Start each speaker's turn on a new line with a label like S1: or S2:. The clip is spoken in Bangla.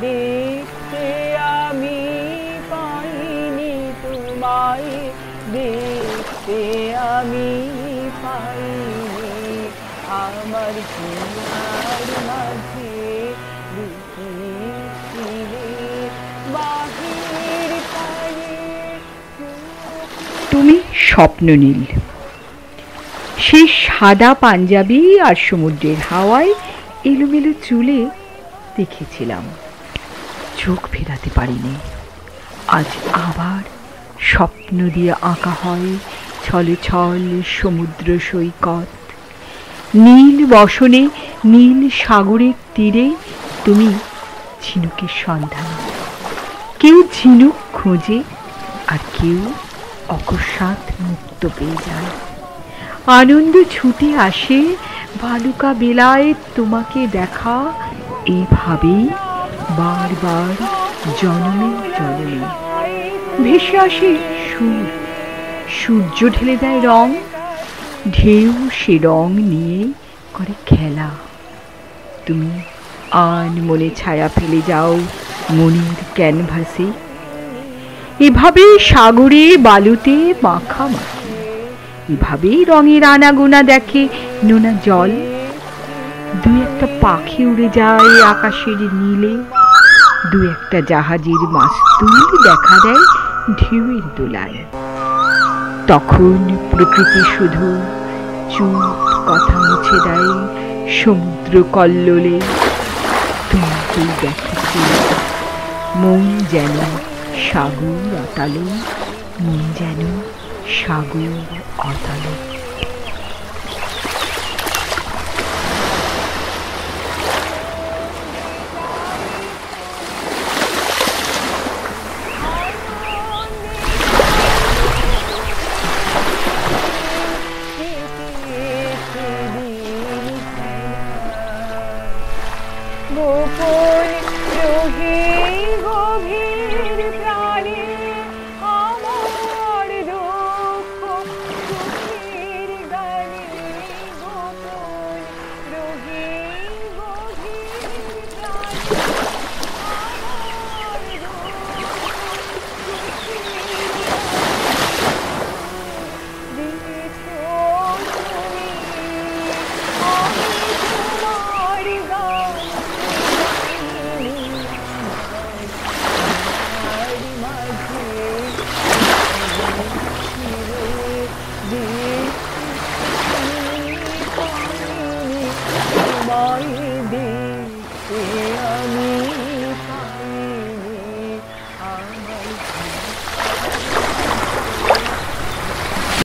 S1: দেখতে আমি পাইনি তোমায়, দেখতে আমি পাইনি আমার হিয়ার মাঝে লুকিয়েছিলে বাহির পায়ে।
S2: তুমি স্বপ্ননীল। সেই সাদা পাঞ্জাবি আর সমুদ্রের হাওয়ায় এলোমেলো চুলে দেখেছিলাম, চোখ ফেরাতে পারিনি। আজ আবার স্বপ্ন দিয়ে আঁকা হয় ছলে ছল সমুদ্র সৈকত। নীল বসনে নীল সাগরের তীরে তুমি ঝিনুকের সন্ধান। কেউ ঝিনুক খোঁজে আর কেউ অকস্মাৎ মুক্ত পেয়ে যায়। আনন্দ ছুটে আসে বালুকা বেলায় তোমাকে দেখা, এইভাবেই বারবার জন্মে জন্মে। ভেসে আসে সুর, সূর্য ঢেলে দেয় রং, ঢেউ সে রং নিয়ে করে খেলা। তুমি আনমনে ছায়া ফেলে যাও মনের ক্যানভাসে। এভাবেই সাগরে বালুতে মাখামাখি, এভাবেই রঙের আনাগোনা দেখে নোনা জল। দু একটা পাখি উড়ে যায় আকাশের নীলে, দু একটা জাহাজের মাস্তুল দেখা দেয় ঢেউয়ের দোলায়। তখন প্রকৃতি শুধু চুপ কথা মুছে দেয় সমুদ্র কল্লোলে। তুমি দেখেছি মন যেন সাগর অতালো, মন যেন সাগর অতালো।
S1: গোপন রোহে গভীর প্রাণে আমার দুঃখ সুখের গানে। গোপন রোহে গভীর প্রাণে আমার দুঃখ সুখের গানে। দিয়েছো তুমি আমি তোমার গান দেখতে আমি